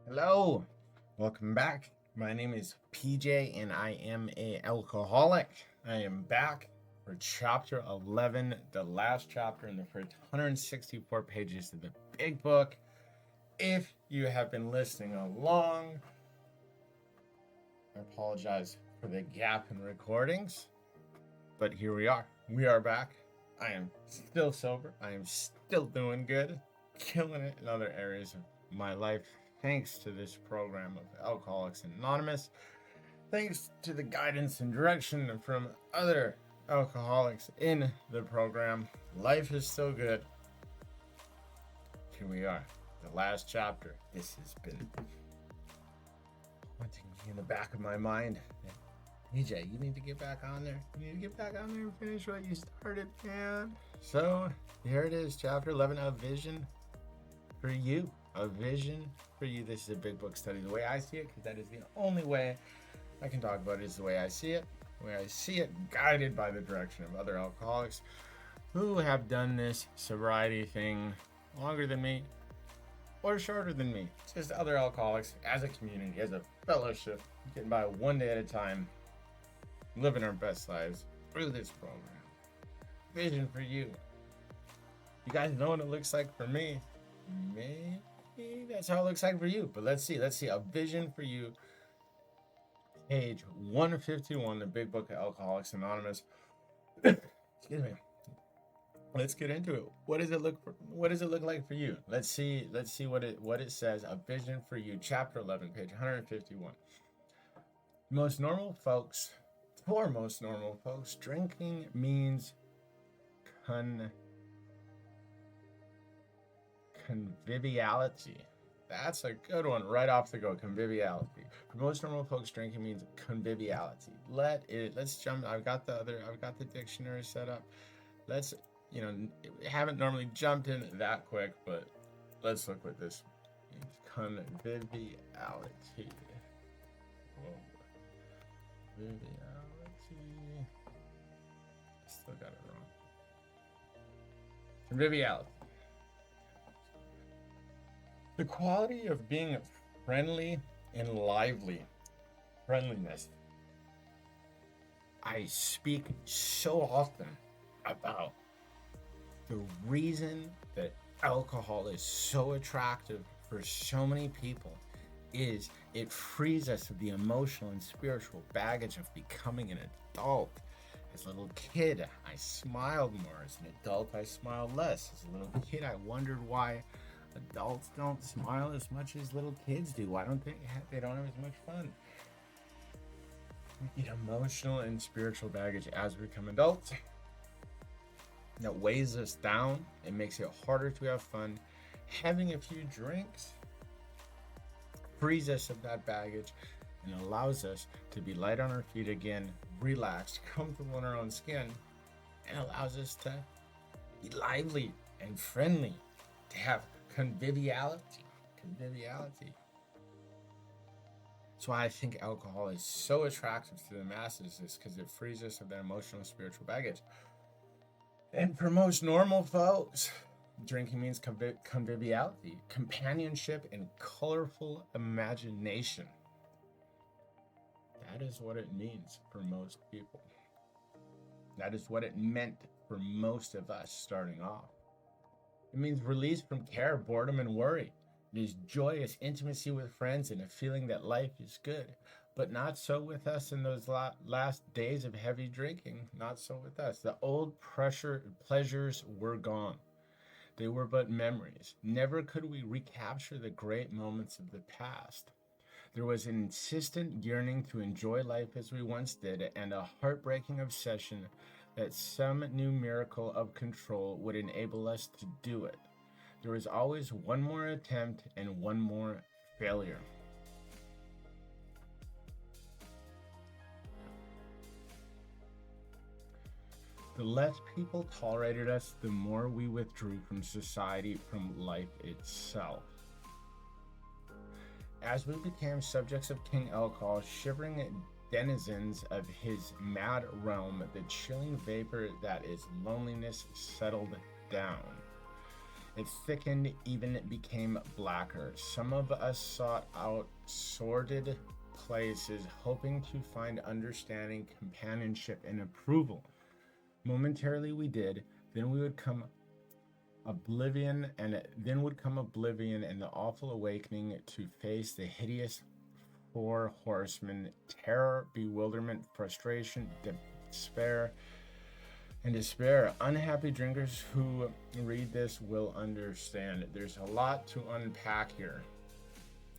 Hello, welcome back. My name is PJ and I am a alcoholic. I am back for chapter 11, the last chapter in the first 164 pages of the big book. If you have been listening along, I apologize for the gap in recordings, but here we are. We are back. I am still sober. I am still doing good, killing it in other areas of my life. Thanks to this program of Alcoholics Anonymous, thanks to the guidance and direction from other alcoholics in the program, life is still good. Here we are, the last chapter. This has been haunting me in the back of my mind. EJ, you need to get back on there. You need to get back on there and finish what you started, man. So, here it is, chapter 11, A Vision for You. A vision for you. This is a big book study the way I see it, because that is the only way I can talk about it, is the way I see it. The way I see it, guided by the direction of other alcoholics who have done this sobriety thing longer than me or shorter than me. It's just other alcoholics as a community, as a fellowship, getting by one day at a time, living our best lives through this program. Vision for you. You guys know what it looks like for me. Maybe that's how it looks like for you. But let's see. A vision for you. Page 151, the big book of Alcoholics Anonymous. Excuse me. Let's get into it. What does it look like for you? Let's see what it says. A vision for you, chapter 11, page 151. For most normal folks, drinking means conviviality. That's a good one right off the go. Conviviality. For most normal folks, drinking means conviviality. Let's jump. I've got the dictionary set up. Let's, haven't normally jumped in that quick, but let's look what this means. Conviviality. Whoa. Conviviality. Still got it wrong. Conviviality. The quality of being friendly and lively. Friendliness. I speak so often about the reason that alcohol is so attractive for so many people is it frees us of the emotional and spiritual baggage of becoming an adult. As a little kid, I smiled more. As an adult, I smiled less. As a little kid, I wondered why adults don't smile as much as little kids do. Why don't they don't have as much fun? We get emotional and spiritual baggage as we become adults. That weighs us down. It makes it harder to have fun. Having a few drinks frees us of that baggage and allows us to be light on our feet again, relaxed, comfortable in our own skin, and allows us to be lively and friendly, to have conviviality. That's why I think alcohol is so attractive to the masses, is because it frees us of that emotional and spiritual baggage. And for most normal folks, drinking means conviviality, companionship, and colorful imagination. That is what it means for most people. That is what it meant for most of us starting off. It means release from care, boredom, and worry. It is joyous intimacy with friends and a feeling that life is good. But not so with us in those last days of heavy drinking. Not so with us. The old pleasures were gone. They were but memories. Never could we recapture the great moments of the past. There was an insistent yearning to enjoy life as we once did, and a heartbreaking obsession that some new miracle of control would enable us to do it. There was always one more attempt and one more failure. The less people tolerated us, the more we withdrew from society, from life itself. As we became subjects of King Alcohol, shivering denizens of his mad realm, the chilling vapor that is loneliness settled down. It thickened, even it became blacker. Some of us sought out sordid places, hoping to find understanding, companionship, and approval. Momentarily we did, then we would come oblivion, and then would come oblivion and the awful awakening to face the hideous four horsemen: terror, bewilderment, frustration, despair, and despair. Unhappy drinkers who read this will understand. There's a lot to unpack here.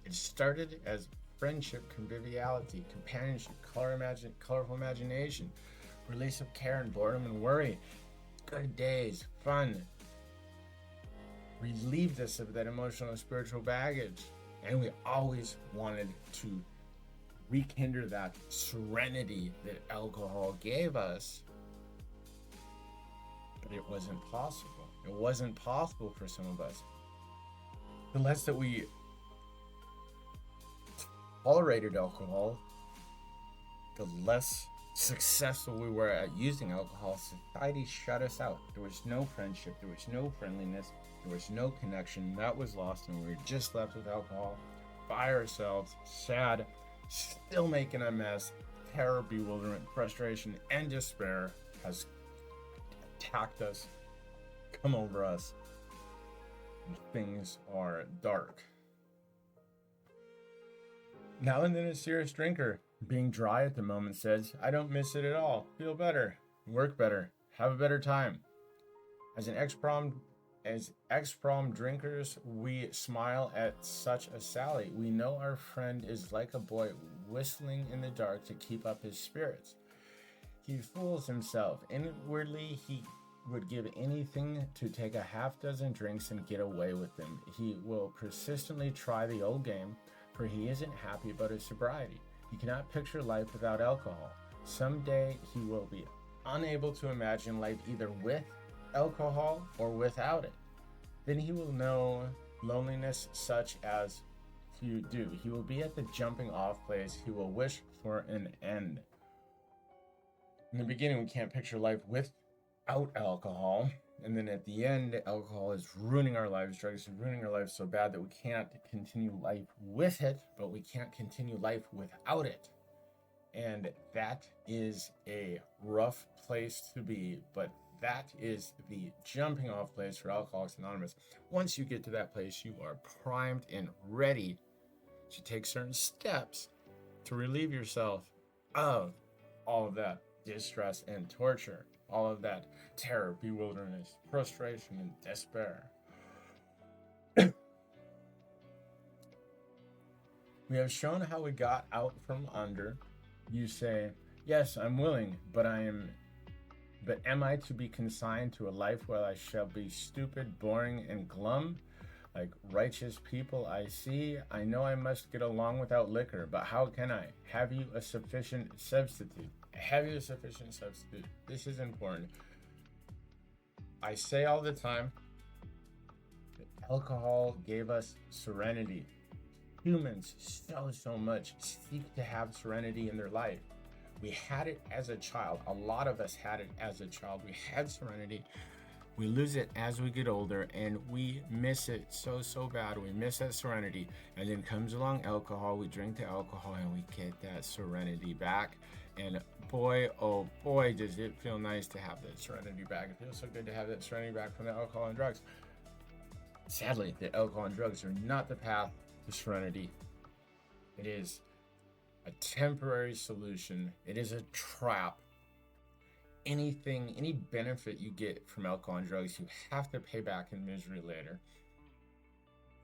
It started as friendship, conviviality, companionship, colorful imagination, release of care and boredom and worry, good days, fun, relieved us of that emotional and spiritual baggage. And we always wanted to rekindle that serenity that alcohol gave us. But it wasn't possible. It wasn't possible for some of us. The less that we tolerated alcohol, the less successful we were at using alcohol. Society shut us out. There was no friendship, there was no friendliness, there was no connection. That was lost, and we were just left with alcohol by ourselves, sad, still making a mess. Terror, bewilderment, frustration, and despair has attacked us, come over us, and things are dark. Now and then a serious drinker, being dry at the moment, says, I don't miss it at all, feel better, work better, have a better time. As ex-prom drinkers, we smile at such a sally. We know our friend is like a boy whistling in the dark to keep up his spirits. He fools himself. Inwardly, he would give anything to take a half dozen drinks and get away with them. He will persistently try the old game, for he isn't happy about his sobriety. He cannot picture life without alcohol. Someday he will be unable to imagine life either with alcohol or without it. Then he will know loneliness such as few do. He will be at the jumping off place. He will wish for an end. In the beginning, we can't picture life without alcohol. And then at the end, alcohol is ruining our lives. Drugs are ruining our lives so bad that we can't continue life with it, but we can't continue life without it. And that is a rough place to be, but that is the jumping off place for Alcoholics Anonymous. Once you get to that place, you are primed and ready to take certain steps to relieve yourself of all of that distress and torture, all of that terror, bewilderment, frustration, and despair. We have shown how we got out from under. You say, yes, I'm willing, but am I to be consigned to a life where I shall be stupid, boring, and glum? Like righteous people I see, I know I must get along without liquor, but how can I? Have you a sufficient substitute? Have you a sufficient substitute? This is important. I say all the time that alcohol gave us serenity. Humans so much seek to have serenity in their life. We had it as a child. A lot of us had it as a child. We had serenity. We lose it as we get older, and we miss it so bad. We miss that serenity. And then comes along alcohol. We drink the alcohol, and we get that serenity back. And boy, oh boy, does it feel nice to have that serenity back. It feels so good to have that serenity back from the alcohol and drugs. Sadly, the alcohol and drugs are not the path to serenity. It is a temporary solution. It is a trap. Any benefit you get from alcohol and drugs, you have to pay back in misery later.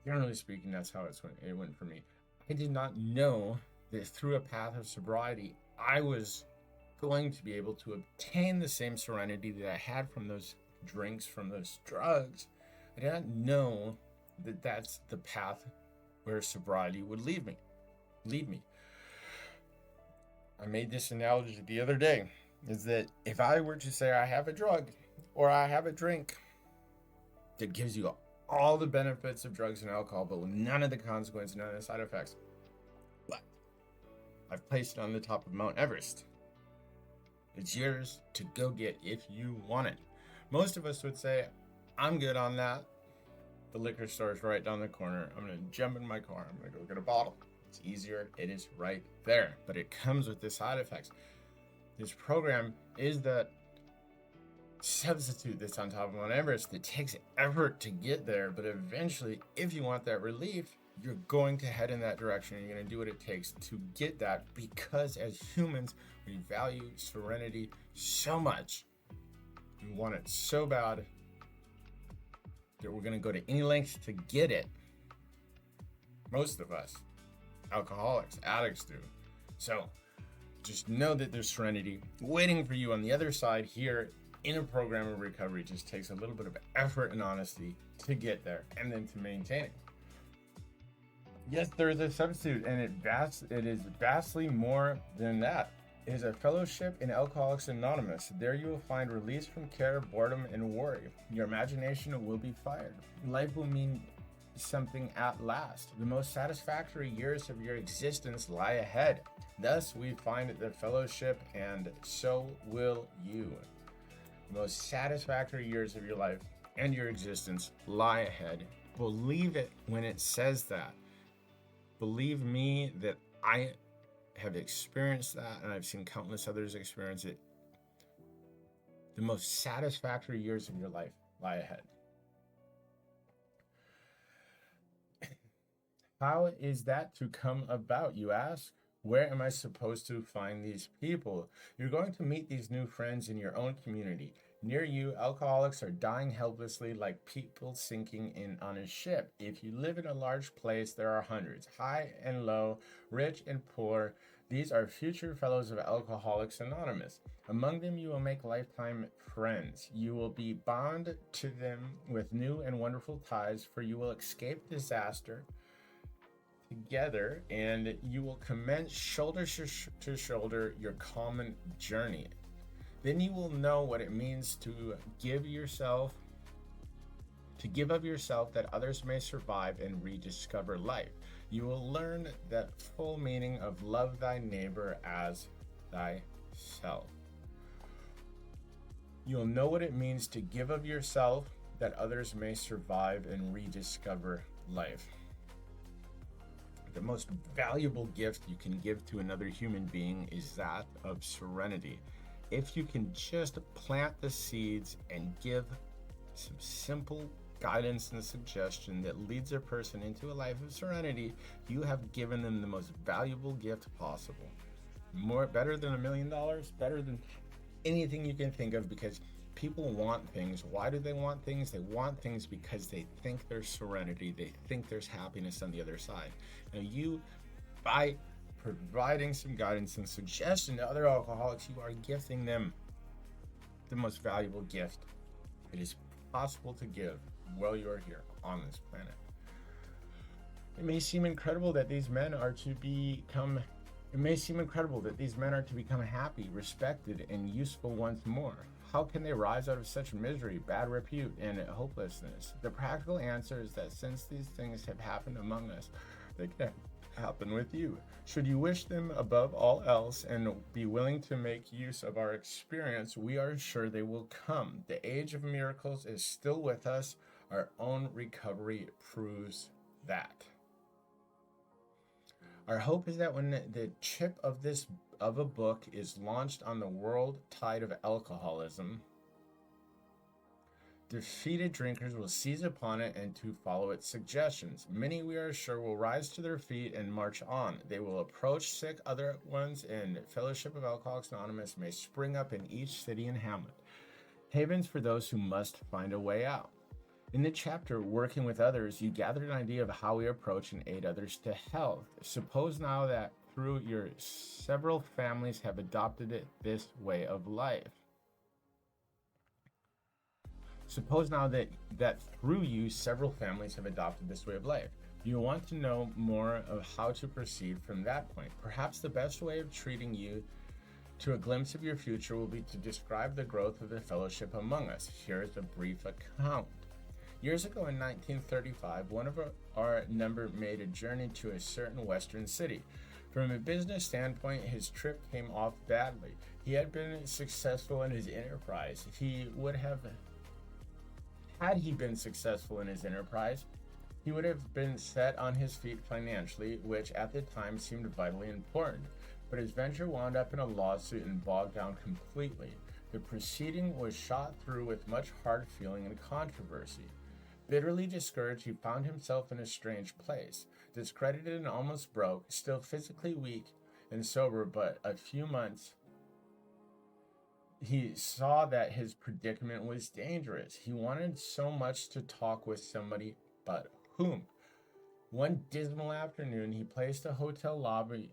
Generally speaking, that's how it went for me. I did not know that through a path of sobriety, I was going to be able to obtain the same serenity that I had from those drinks, from those drugs. I did not know that that's the path where sobriety would lead me. I made this analogy the other day, is that if I were to say I have a drug or I have a drink that gives you all the benefits of drugs and alcohol, but with none of the consequences, none of the side effects, but I've placed it on the top of Mount Everest. It's yours to go get if you want it. Most of us would say, I'm good on that. The liquor store is right down the corner. I'm going to jump in my car. I'm going to go get a bottle. It's easier. It is right there. But it comes with the side effects. This program is that substitute that's on top of Mount Everest that takes effort to get there. But eventually, if you want that relief, you're going to head in that direction. You're going to do what it takes to get that, because as humans, we value serenity so much. We want it so bad that we're going to go to any lengths to get it. Most of us, alcoholics, addicts do. So just know that there's serenity waiting for you on the other side here in a program of recovery. It just takes a little bit of effort and honesty to get there and then to maintain it. Yes, there is a substitute, and it is vastly more than that. It is a fellowship in Alcoholics Anonymous. There you will find release from care, boredom, and worry. Your imagination will be fired. Life will mean something at last. The most satisfactory years of your existence lie ahead. Thus, we find the fellowship, and so will you. The most satisfactory years of your life and your existence lie ahead. Believe it when it says that. Believe me that I have experienced that, and I've seen countless others experience it. The most satisfactory years of your life lie ahead. How is that to come about, you ask? Where am I supposed to find these people? You're going to meet these new friends in your own community. Near you, alcoholics are dying helplessly like people sinking in on a ship. If you live in a large place, there are hundreds, high and low, rich and poor. These are future fellows of Alcoholics Anonymous. Among them, you will make lifetime friends. You will be bound to them with new and wonderful ties, for you will escape disaster together, and you will commence shoulder to shoulder your common journey. Then you will know what it means to give of yourself that others may survive and rediscover life. You will learn that full meaning of love thy neighbor as thyself. You'll know what it means to give of yourself that others may survive and rediscover life. The most valuable gift you can give to another human being is that of serenity. If you can just plant the seeds and give some simple guidance and suggestion that leads a person into a life of serenity, you have given them the most valuable gift possible. Better than $1 million, better than anything you can think of, because people want things. Why do they want things? They want things because they think there's serenity. They think there's happiness on the other side. Now you, by providing some guidance and suggestion to other alcoholics, you are gifting them the most valuable gift it is possible to give while you are here on this planet. It may seem incredible that these men are to become happy, respected, and useful once more. How can they rise out of such misery, bad repute, and hopelessness? The practical answer is that since these things have happened among us, they can happen with you. Should you wish them above all else and be willing to make use of our experience, we are sure they will come. The age of miracles is still with us. Our own recovery proves that. Our hope is that when the chip of a book is launched on the world tide of alcoholism, defeated drinkers will seize upon it and to follow its suggestions. Many, we are sure, will rise to their feet and march on. They will approach sick other ones, and Fellowship of Alcoholics Anonymous may spring up in each city and hamlet. Havens for those who must find a way out. In the chapter, Working with Others, you gathered an idea of how we approach and aid others to health. Suppose now that through your several families have adopted this way of life. Suppose now that through you, several families have adopted this way of life. You want to know more of how to proceed from that point. Perhaps the best way of treating you to a glimpse of your future will be to describe the growth of the fellowship among us. Here is a brief account. Years ago in 1935, one of our number made a journey to a certain western city. From a business standpoint, his trip came off badly. He had been successful in his enterprise. He would have Had he been successful in his enterprise, he would have been set on his feet financially, which at the time seemed vitally important. But his venture wound up in a lawsuit and bogged down completely. The proceeding was shot through with much hard feeling and controversy. Bitterly discouraged, he found himself in a strange place. Discredited and almost broke, still physically weak and sober, but a few months he saw that his predicament was dangerous. He wanted so much to talk with somebody, but whom? One dismal afternoon, he paced the hotel lobby,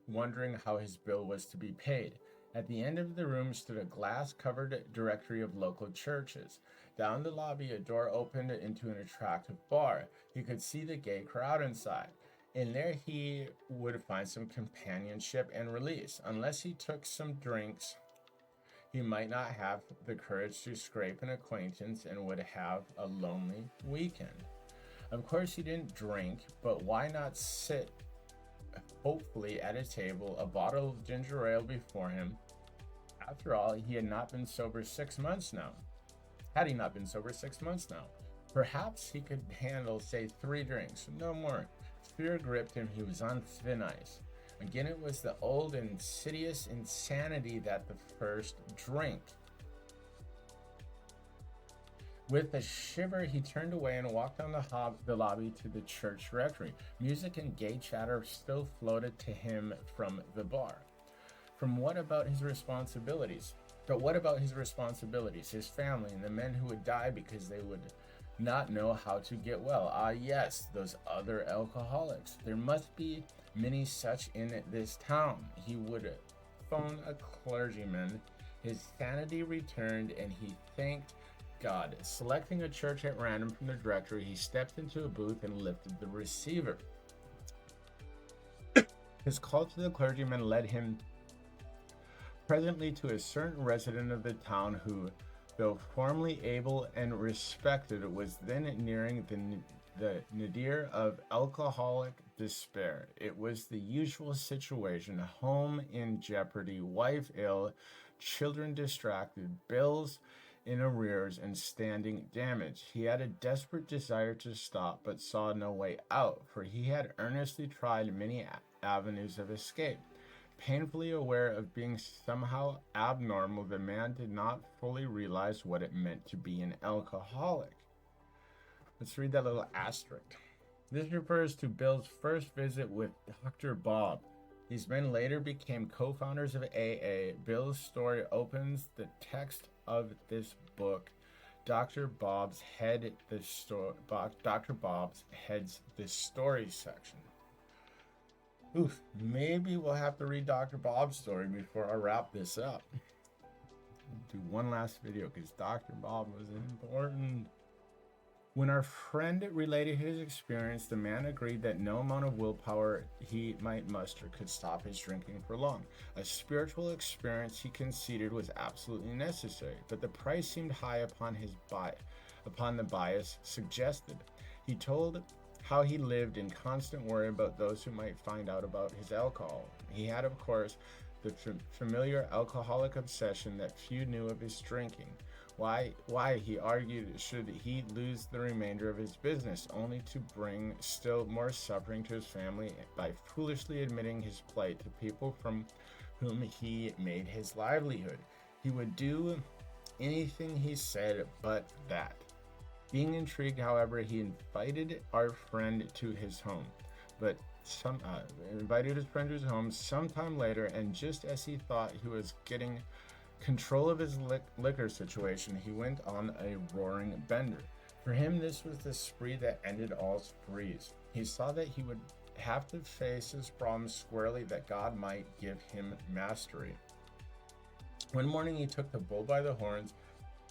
wondering how his bill was to be paid. At the end of the room stood a glass-covered directory of local churches. Down the lobby, a door opened into an attractive bar. He could see the gay crowd inside. In there, he would find some companionship and release. Unless he took some drinks, he might not have the courage to scrape an acquaintance and would have a lonely weekend. Of course, he didn't drink, but why not sit, hopefully, at a table, a bottle of ginger ale before him? After all, he had not been sober 6 months now. Had he not been sober 6 months now? Perhaps he could handle, say, 3 drinks, no more. Fear gripped him. He was on thin ice. Again, it was the old insidious insanity that the first drink. With a shiver, he turned away and walked down the lobby to the church rectory. Music and gay chatter still floated to him from the bar. But what about his responsibilities? His family and the men who would die because they would not know how to get well. Ah, yes, those other alcoholics. There must be many such in this town. He would phone a clergyman. His sanity returned, and he thanked God. Selecting a church at random from the directory, he stepped into a booth and lifted the receiver. His call to the clergyman led him presently to a certain resident of the town who, though formerly able and respected, was then nearing the nadir of alcoholic despair. It was the usual situation: home in jeopardy, wife ill, children distracted, bills in arrears, and standing damage. He had a desperate desire to stop, but saw no way out, for he had earnestly tried many avenues of escape. Painfully aware of being somehow abnormal, the man did not fully realize what it meant to be an alcoholic. Let's read that little asterisk. This refers to Bill's first visit with Dr. Bob. These men later became co-founders of AA. Bill's story opens the text of this book. Dr. Bob's heads the story section. Oof, maybe we'll have to read Dr. Bob's story before I wrap this up. Do one last video because Dr. Bob was important. When our friend related his experience, the man agreed that no amount of willpower he might muster could stop his drinking for long. A spiritual experience, he conceded, was absolutely necessary, but the price seemed high upon the bias suggested. He told how he lived in constant worry about those who might find out about his alcohol. He had, of course, the familiar alcoholic obsession that few knew of his drinking. Why, he argued, should he lose the remainder of his business, only to bring still more suffering to his family by foolishly admitting his plight to people from whom he made his livelihood? He would do anything, he said, but that. Being intrigued, however, he invited our friend to his home. Sometime later, and just as he thought he was getting control of his liquor situation, he went on a roaring bender. For him, this was the spree that ended all sprees. He saw that he would have to face his problems squarely, that God might give him mastery. One morning he took the bull by the horns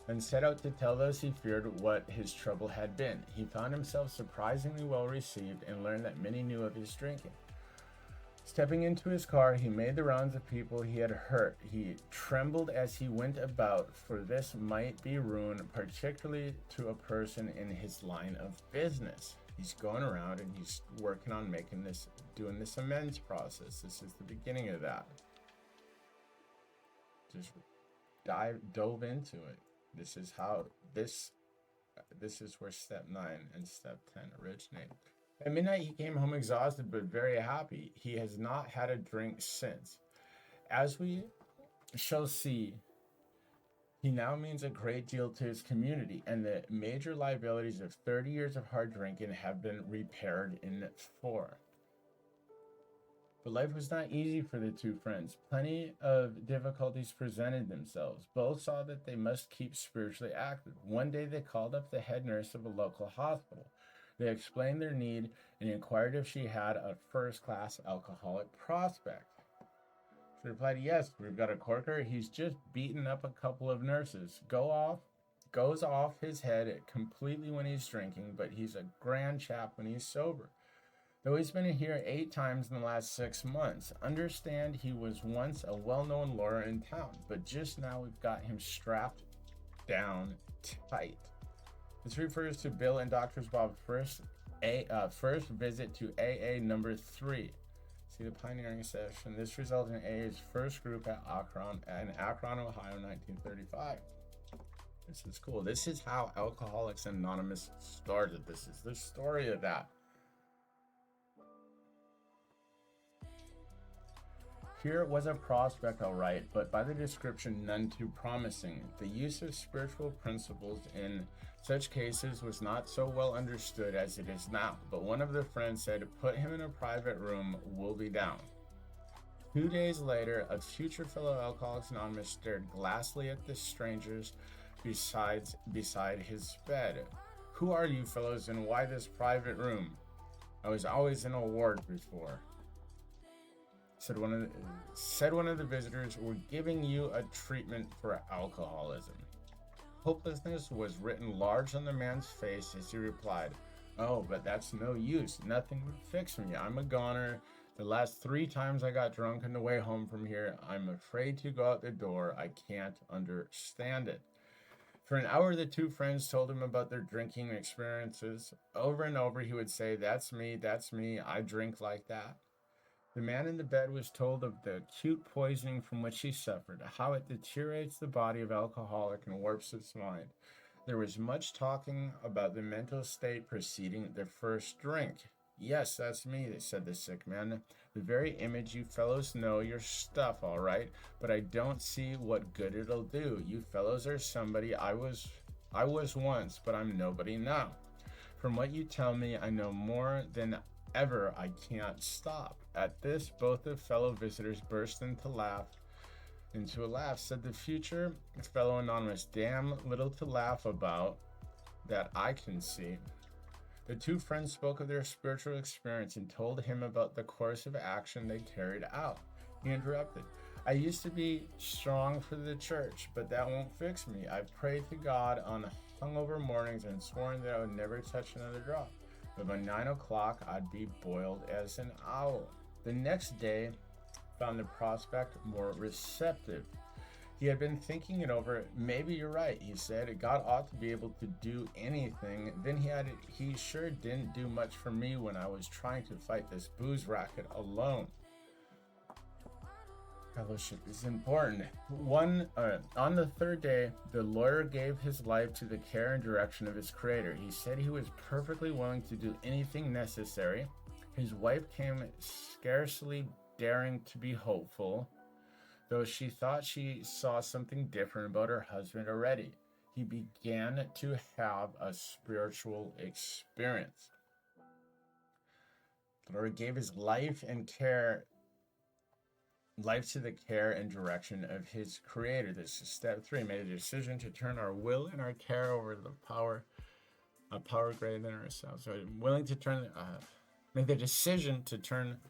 and set out to tell those he feared what his trouble had been. He found himself surprisingly well received and learned that many knew of his drinking. Stepping into his car, he made the rounds of people he had hurt. He trembled as he went about, for this might be ruin, particularly to a person in his line of business. He's going around and he's working on doing this amends process. This is the beginning of that. Just dove into it. This is how this is where step 9 and step 10 originate. At midnight, he came home exhausted but very happy. He has not had a drink since. As we shall see, he now means a great deal to his community, and the major liabilities of 30 years of hard drinking have been repaired in 4. But life was not easy for the two friends. Plenty of difficulties presented themselves. Both saw that they must keep spiritually active. One day they called up the head nurse of a local hospital. They explained their need and inquired if she had a first-class alcoholic prospect. She replied, "Yes, we've got a corker. He's just beaten up a couple of nurses. Goes off his head completely when he's drinking, but he's a grand chap when he's sober. Though he's been here 8 times in the last 6 months. Understand he was once a well-known lawyer in town, but just now we've got him strapped down tight." This refers to Bill and Dr. Bob's first visit to AA number 3. See the pioneering session. This resulted in AA's first group in Akron, Ohio, 1935. This is cool. This is how Alcoholics Anonymous started. This is the story of that. Here was a prospect, all right, but by the description, none too promising. The use of spiritual principles in such cases was not so well understood as it is now, but one of the friends said, "Put him in a private room, we'll be down." 2 days later, a future fellow Alcoholics Anonymous stared glassily at the strangers beside his bed. "Who are you fellows and why this private room? I was always in a ward before," said one of the visitors. "We're giving you a treatment for alcoholism." Hopelessness was written large on the man's face as he replied, "Oh, but that's no use. Nothing would fix me. I'm a goner. The last 3 times I got drunk on the way home from here. I'm afraid to go out the door. I can't understand it." For an hour, the two friends told him about their drinking experiences. Over and over, he would say, that's me, I drink like that." The man in the bed was told of the acute poisoning from which he suffered, how it deteriorates the body of alcoholic and warps its mind. There was much talking about the mental state preceding the first drink. "Yes, that's me," said the sick man. "The very image. You fellows know your stuff, all right, but I don't see what good it'll do. You fellows are somebody. I was once, but I'm nobody now. From what you tell me, I know more than ever. I can't stop." At this, both the fellow visitors burst into a laugh. Said the future fellow anonymous, "Damn little to laugh about, that I can see." The two friends spoke of their spiritual experience and told him about the course of action they carried out. He interrupted, "I used to be strong for the church, but that won't fix me. I've prayed to God on hungover mornings and sworn that I would never touch another drop. But by 9 o'clock, I'd be boiled as an owl." The next day found the prospect more receptive. He had been thinking it over. "Maybe you're right," he said. "God ought to be able to do anything." Then he added, "He sure didn't do much for me when I was trying to fight this booze racket alone." Fellowship is important. On the 3rd day, the lawyer gave his life to the care and direction of his Creator. He said he was perfectly willing to do anything necessary. His wife came, scarcely daring to be hopeful, though she thought she saw something different about her husband already. He began to have a spiritual experience. The Lord gave his life to the care and direction of his Creator. This is step 3. Made a decision to turn our will and our care over to a power greater than ourselves. So made the decision to turn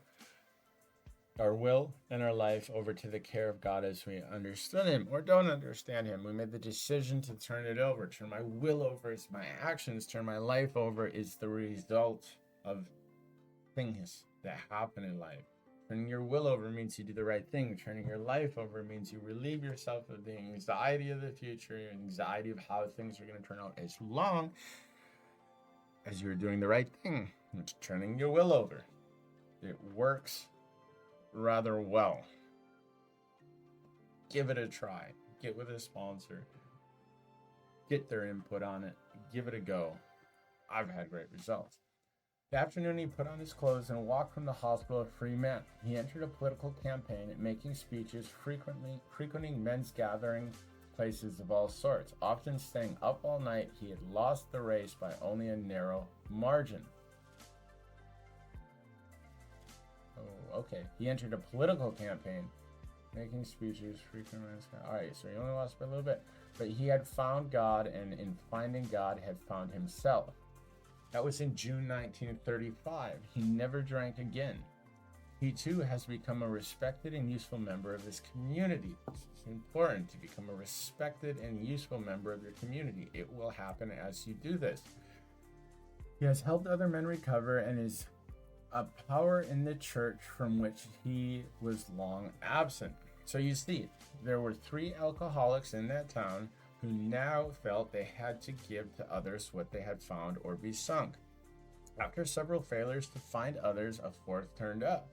our will and our life over to the care of God as we understood him or don't understand him. We made the decision to turn it over. Turn my will over is my actions. Turn my life over is the result of things that happen in life. Turning your will over means you do the right thing. Turning your life over means you relieve yourself of the anxiety of the future, anxiety of how things are going to turn out, as long as you're doing the right thing. It's turning your will over. It works rather well. Give it a try. Get with a sponsor. get their input on it, give it a go. I've had great results. That afternoon, he put on his clothes and walked from the hospital a free man. He entered a political campaign, making speeches, frequenting men's gathering places of all sorts, often staying up all night. He had lost the race by only a narrow margin. Oh, okay. He entered a political campaign, making speeches, frequenting men's. All right, so he only lost by a little bit. But he had found God, and in finding God, had found himself. That was in June 1935. He never drank again. He too has become a respected and useful member of his community. It's important to become a respected and useful member of your community. It will happen as you do this. He has helped other men recover and is a power in the church from which he was long absent. So you see, there were 3 alcoholics in that town who now felt they had to give to others what they had found or be sunk. After several failures to find others, a 4th turned up.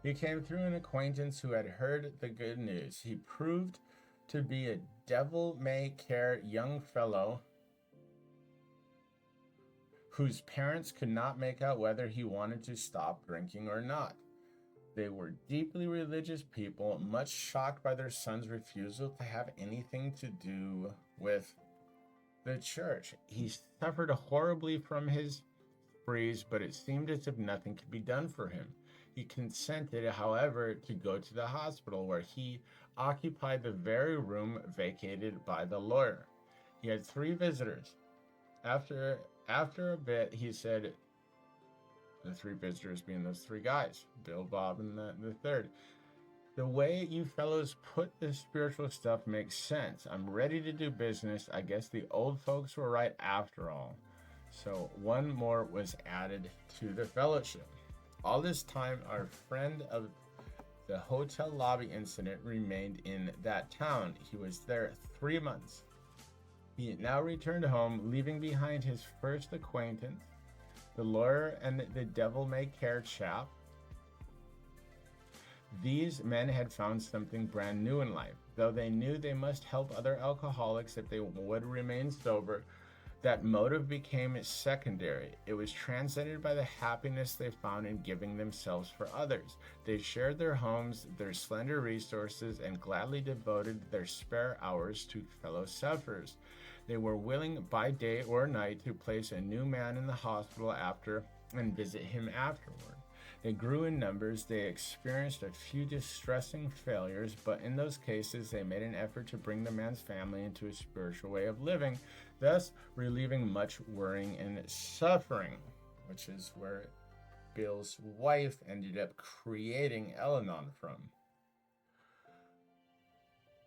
He came through an acquaintance who had heard the good news. He proved to be a devil-may-care young fellow whose parents could not make out whether he wanted to stop drinking or not. They were deeply religious people, much shocked by their son's refusal to have anything to do with the church. He suffered horribly from his sprees, but it seemed as if nothing could be done for him. He consented, however, to go to the hospital, where he occupied the very room vacated by the lawyer. He had 3 visitors. After a bit, he said, the 3 visitors being those 3 guys, Bill, Bob, and the third. The way you fellows put this spiritual stuff makes sense. I'm ready to do business. I guess the old folks were right after all. So 1 more was added to the fellowship. All this time, our friend of the hotel lobby incident remained in that town. He was there 3 months. He now returned home, leaving behind his first acquaintance, the lawyer, and the devil-may-care chap. These men had found something brand new in life. Though they knew they must help other alcoholics if they would remain sober, that motive became secondary. It was transcended by the happiness they found in giving themselves for others. They shared their homes, their slender resources, and gladly devoted their spare hours to fellow sufferers. They were willing by day or night to place a new man in the hospital after and visit him afterward. They grew in numbers. They experienced a few distressing failures, but in those cases, they made an effort to bring the man's family into a spiritual way of living, thus relieving much worrying and suffering, which is where Bill's wife ended up creating Al-Anon from.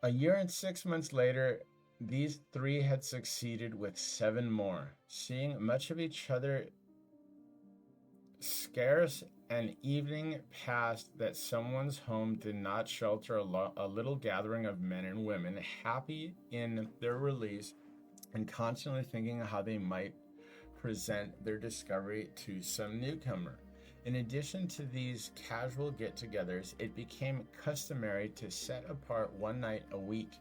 A year and 6 months later, these 3 had succeeded with 7 more. Seeing much of each other scarce, an evening passed that someone's home did not shelter a little gathering of men and women, happy in their release and constantly thinking how they might present their discovery to some newcomer. In addition to these casual get-togethers, it became customary to set apart 1 night a week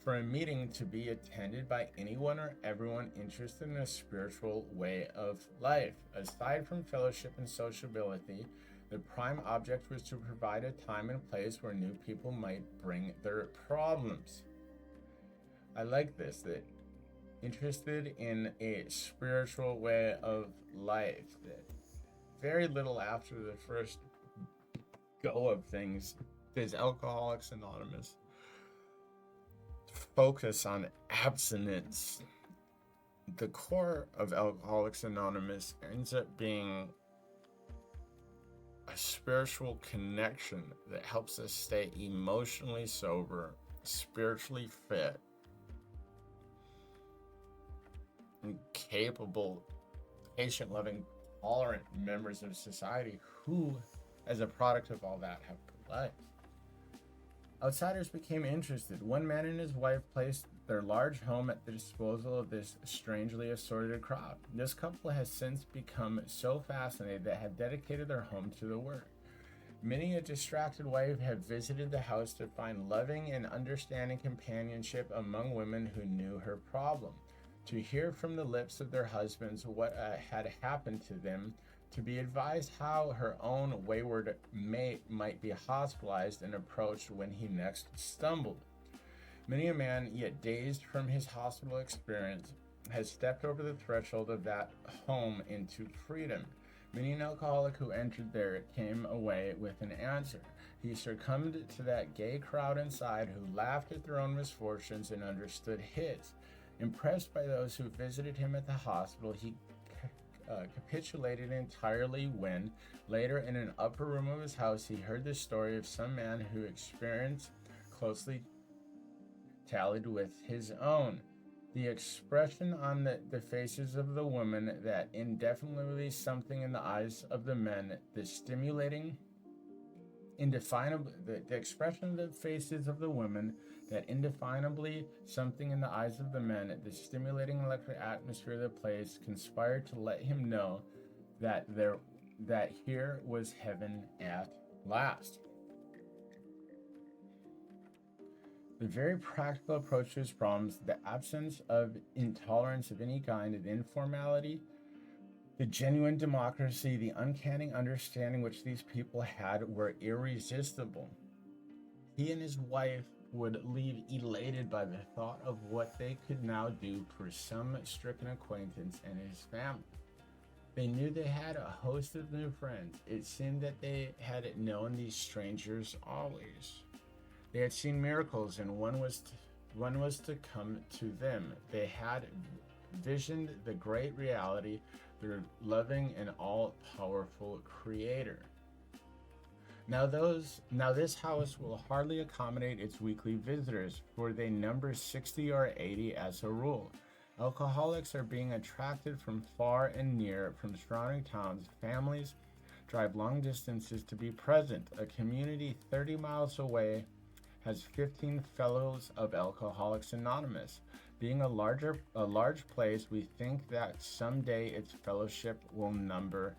for a meeting to be attended by anyone or everyone interested in a spiritual way of life. Aside from fellowship and sociability, the prime object was to provide a time and place where new people might bring their problems. I like this, that interested in a spiritual way of life, that very little after the first go of things does Alcoholics Anonymous focus on abstinence. The core of Alcoholics Anonymous ends up being a spiritual connection that helps us stay emotionally sober, spiritually fit, and capable, patient-loving, tolerant members of society who, as a product of all that, have good lives. Outsiders became interested. 1 man and his wife placed their large home at the disposal of this strangely assorted crowd. This couple has since become so fascinated that have dedicated their home to the work. Many a distracted wife have visited the house to find loving and understanding companionship among women who knew her problem. to hear from the lips of their husbands what had happened to them, to be advised how her own wayward mate might be hospitalized and approached when he next stumbled. Many a man, yet dazed from his hospital experience, has stepped over the threshold of that home into freedom. Many an alcoholic who entered there came away with an answer. He succumbed to that gay crowd inside who laughed at their own misfortunes and understood his. Impressed by those who visited him at the hospital, he capitulated entirely when, later in an upper room of his house, he heard the story of some man whose experience closely tallied with his own. The expression on the faces of the women that indefinably something in the eyes of the men, the stimulating, indefinable, the expression of the faces of the women that indefinably something in the eyes of the men, the stimulating electric atmosphere of the place conspired to let him know that here was heaven at last. The very practical approach to his problems, the absence of intolerance of any kind of informality, the genuine democracy, the uncanny understanding which these people had were irresistible. He and his wife would leave elated by the thought of what they could now do for some stricken acquaintance and his family. They knew they had a host of new friends. It seemed that they had known these strangers always. They had seen miracles, and one was to come to them. They had visioned the great reality, their loving and all-powerful Creator. Now this house will hardly accommodate its weekly visitors, for they number 60 or 80 as a rule. Alcoholics are being attracted from far and near, from surrounding towns. Families drive long distances to be present. A community 30 miles away has 15 fellows of Alcoholics Anonymous. Being a large place, we think that someday its fellowship will number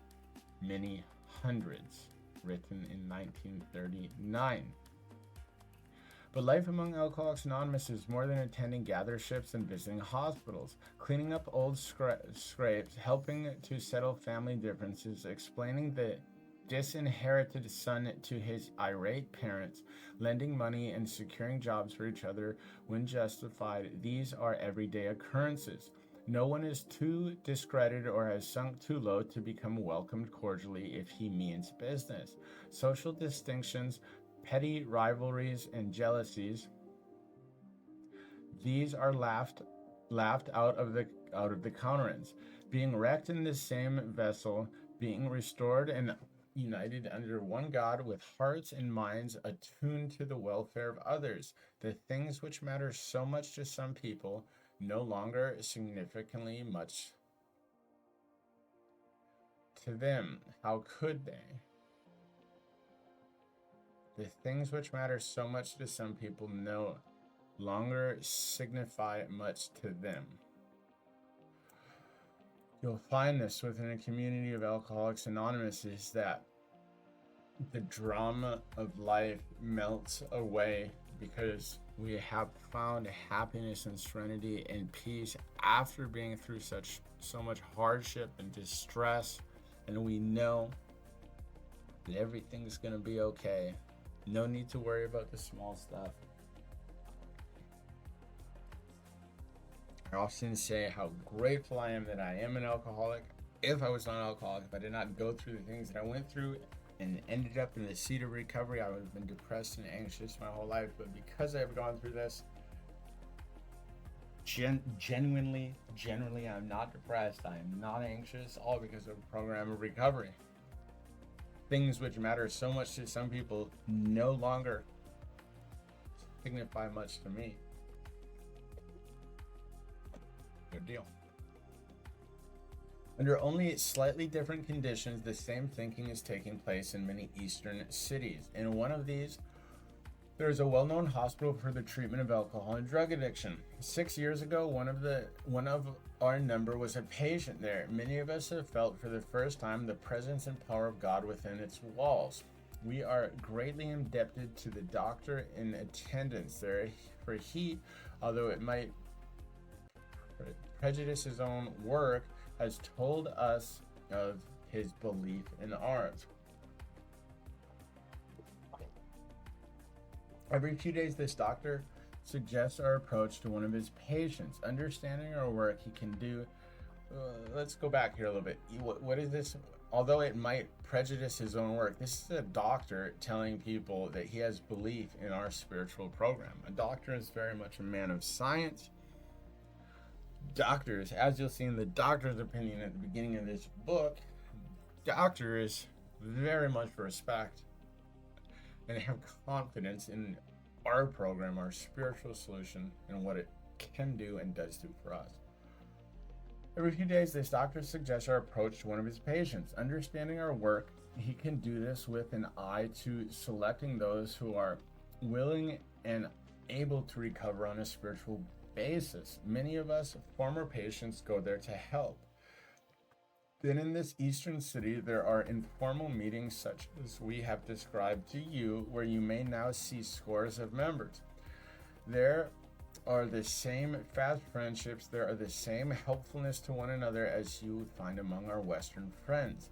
many hundreds. Written in 1939. But life among Alcoholics Anonymous is more than attending gatherships and visiting hospitals, cleaning up old scrapes, helping to settle family differences, explaining the disinherited son to his irate parents, lending money and securing jobs for each other when justified. These are everyday occurrences. No one is too discredited or has sunk too low to become welcomed cordially if he means business. Social distinctions, petty rivalries, and jealousies, these are laughed out of the countenance. Being wrecked in the same vessel, being restored and united under one God with hearts and minds attuned to the welfare of others, the things which matter so much to some people no longer significantly much to them. How could they? The things which matter so much to some people no longer signify much to them. You'll find this within a community of Alcoholics Anonymous is that the drama of life melts away because we have found happiness and serenity and peace after being through so much hardship and distress, and we know that everything's going to be okay. No need to worry about the small stuff. I often say how grateful I am that I am an alcoholic. If I was not an alcoholic, if I did not go through the things that I went through and ended up in the seat of recovery, I would have been depressed and anxious my whole life. But because I've gone through this, genuinely, I'm not depressed. I am not anxious, all because of a program of recovery. Things which matter so much to some people no longer signify much to me. Good deal. Under only slightly different conditions, the same thinking is taking place in many eastern cities. In one of these, there is a well-known hospital for the treatment of alcohol and drug addiction. 6 years ago, one of our number was a patient there. Many of us have felt for the first time the presence and power of God within its walls. We are greatly indebted to the doctor in attendance there, for he, although it might prejudice his own work, has told us of his belief in ours. Every few days, this doctor suggests our approach to one of his patients. Understanding our work, he can do. Let's go back here a little bit. What is this? Although it might prejudice his own work, this is a doctor telling people that he has belief in our spiritual program. A doctor is very much a man of science. Doctors, as you'll see in the doctor's opinion at the beginning of this book, doctors very much respect and have confidence in our program, our spiritual solution, and what it can do and does do for us. Every few days, this doctor suggests our approach to one of his patients. Understanding our work, he can do this with an eye to selecting those who are willing and able to recover on a spiritual basis. Many of us former patients go there to help. Then in this eastern city, there are informal meetings such as we have described to you, where you may now see scores of members. There are the same fast friendships, there are the same helpfulness to one another as you would find among our Western friends.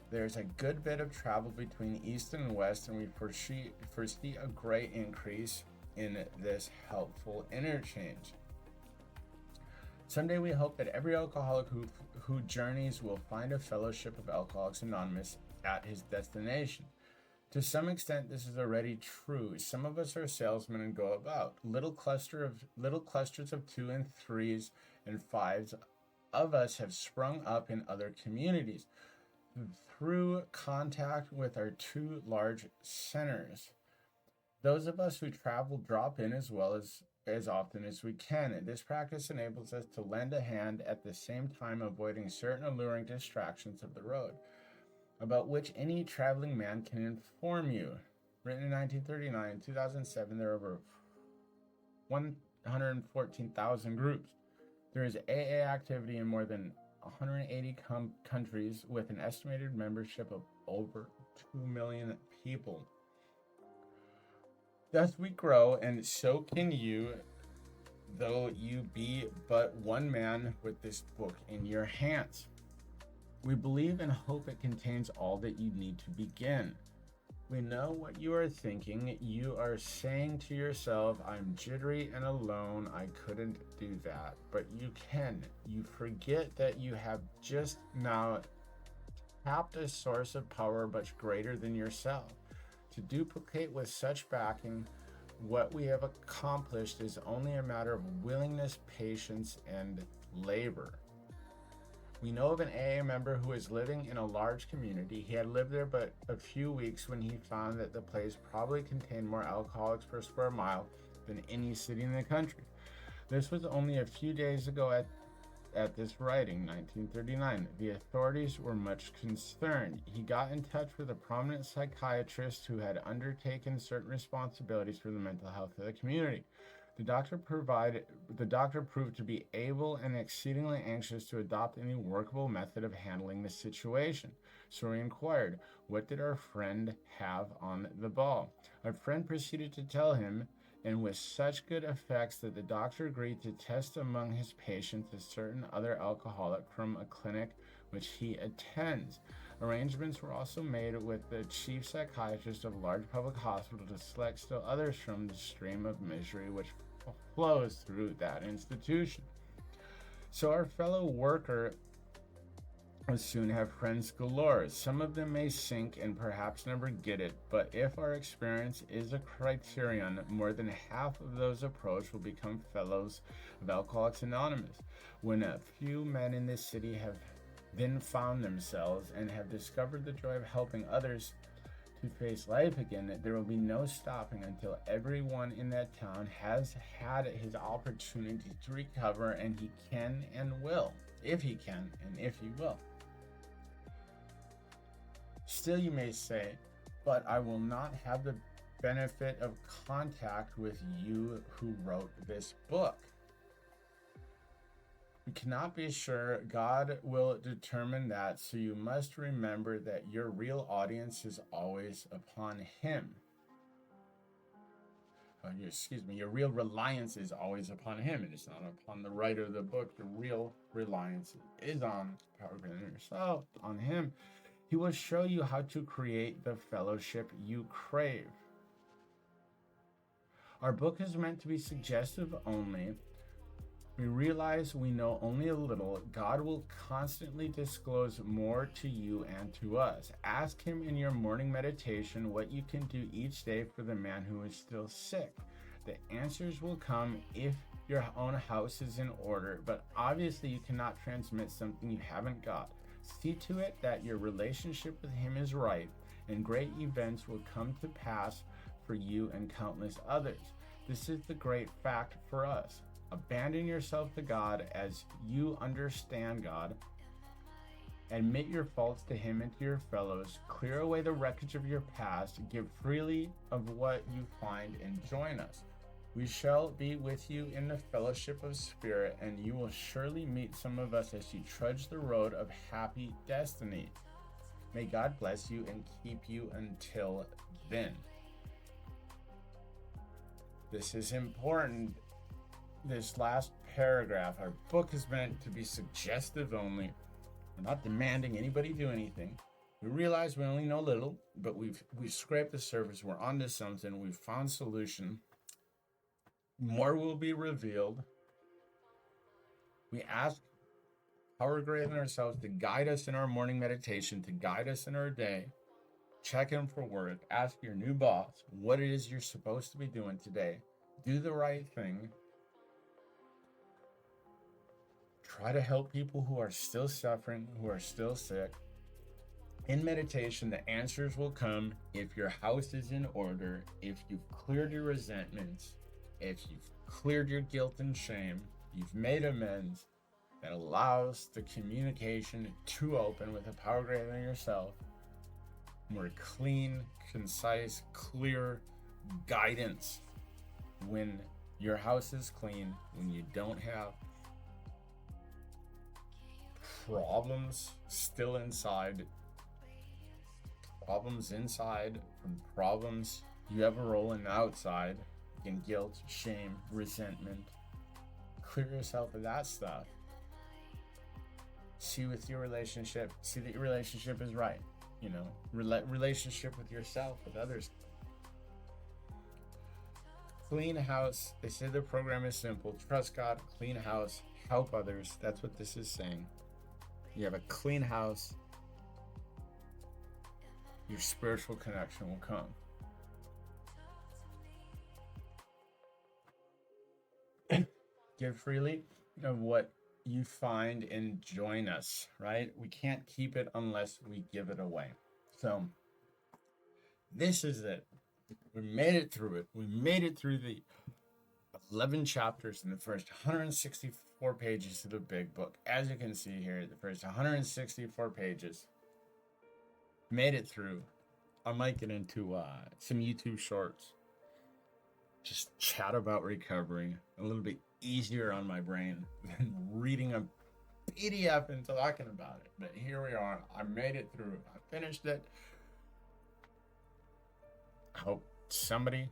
There's a good bit of travel between East and West, and we foresee a great increase in this helpful interchange. Someday we hope that every alcoholic who journeys will find a fellowship of Alcoholics Anonymous at his destination. To some extent, this is already true. Some of us are salesmen and go about. Little clusters of 2 and 3s and 5s of us have sprung up in other communities through contact with our 2 large centers. Those of us who travel drop in as well as often as we can. This practice enables us to lend a hand at the same time avoiding certain alluring distractions of the road, about which any traveling man can inform you. Written in 1939, 2007, there are over 114,000 groups. There is AA activity in more than 180 countries with an estimated membership of over 2 million people. Thus we grow, and so can you, though you be but one man with this book in your hands. We believe and hope it contains all that you need to begin. We know what you are thinking. You are saying to yourself, I'm jittery and alone, I couldn't do that. But you can. You forget that you have just now tapped a source of power much greater than yourself. To duplicate with such backing, what we have accomplished is only a matter of willingness, patience, and labor. We know of an AA member who is living in a large community. He had lived there but a few weeks when he found that the place probably contained more alcoholics per square mile than any city in the country. This was only a few days ago at this writing, 1939. The authorities were much concerned. He got in touch with a prominent psychiatrist who had undertaken certain responsibilities for the mental health of the community. The doctor proved to be able and exceedingly anxious to adopt any workable method of handling the situation. So he inquired, what did our friend have on the ball? Our friend proceeded to tell him, and with such good effects that the doctor agreed to test among his patients a certain other alcoholic from a clinic which he attends. Arrangements were also made with the chief psychiatrist of a large public hospital to select still others from the stream of misery which flows through that institution. So our fellow worker will soon have friends galore. Some of them may sink and perhaps never get it, but if our experience is a criterion, more than half of those approached will become fellows of Alcoholics Anonymous. When a few men in this city have then found themselves and have discovered the joy of helping others to face life again, there will be no stopping until everyone in that town has had his opportunity to recover, and he can and will, if he can and if he will. Still, you may say, but I will not have the benefit of contact with you who wrote this book. We cannot be sure. God will determine that, so you must remember that your real audience is always upon Him. your real reliance is always upon him. It is not upon the writer of the book. The real reliance is on power within yourself, on him. He will show you how to create the fellowship you crave. Our book is meant to be suggestive only. We realize we know only a little. God will constantly disclose more to you and to us. Ask him in your morning meditation what you can do each day for the man who is still sick. The answers will come if your own house is in order, but obviously you cannot transmit something you haven't got. See to it that your relationship with him is right, and great events will come to pass for you and countless others. This is the great fact for us. Abandon yourself to God as you understand God. Admit your faults to him and to your fellows. Clear away the wreckage of your past. Give freely of what you find and join us. We shall be with you in the fellowship of spirit, and you will surely meet some of us as you trudge the road of happy destiny. May God bless you and keep you until then. This is important. This last paragraph, our book is meant to be suggestive only. We're not demanding anybody do anything. We realize we only know little, but we've scraped the surface. We're onto something. We've found solution. More will be revealed. We ask power greater than ourselves to guide us in our morning meditation, to guide us in our day. Check in for work. Ask your new boss what it is you're supposed to be doing today. Do the right thing. Try to help people who are still suffering, who are still sick. In meditation, the answers will come if your house is in order, if you've cleared your resentments, if you've cleared your guilt and shame, you've made amends that allows the communication to open with a power greater than yourself. More clean, concise, clear guidance when your house is clean, when you don't have problems still inside, problems inside from problems you have a role in the outside, in guilt, shame, resentment. Clear yourself of that stuff. See with your relationship, see that your relationship is right. Relationship with yourself, with others. Clean house. They say the program is simple. Trust God, clean house, help others. That's what this is saying. You have a clean house, your spiritual connection will come. Give freely of what you find and join us, right? We can't keep it unless we give it away. So this is it. We made it through it. We made it through the 11 chapters in the first 164 pages of the big book. As you can see here, the first 164 pages. Made it through. I might get into some YouTube shorts. Just chat about recovery. A little bit easier on my brain than reading a PDF and talking about it. But here we are. I made it through. I finished it. I hope somebody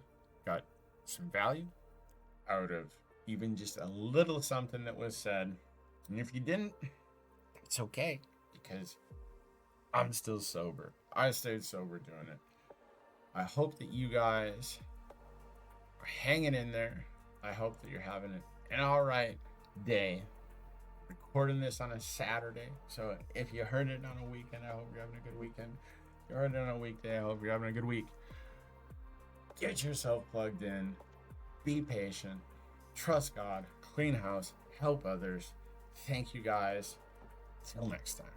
got some value out of even just a little something that was said. And if you didn't, it's okay, because I'm still sober. I stayed sober doing it. I hope that you guys are hanging in there. I hope that you're having an all right day. Recording this on a Saturday. So if you heard it on a weekend, I hope you're having a good weekend. If you heard it on a weekday, I hope you're having a good week. Get yourself plugged in. Be patient. Trust God. Clean house. Help others. Thank you guys. Till next time.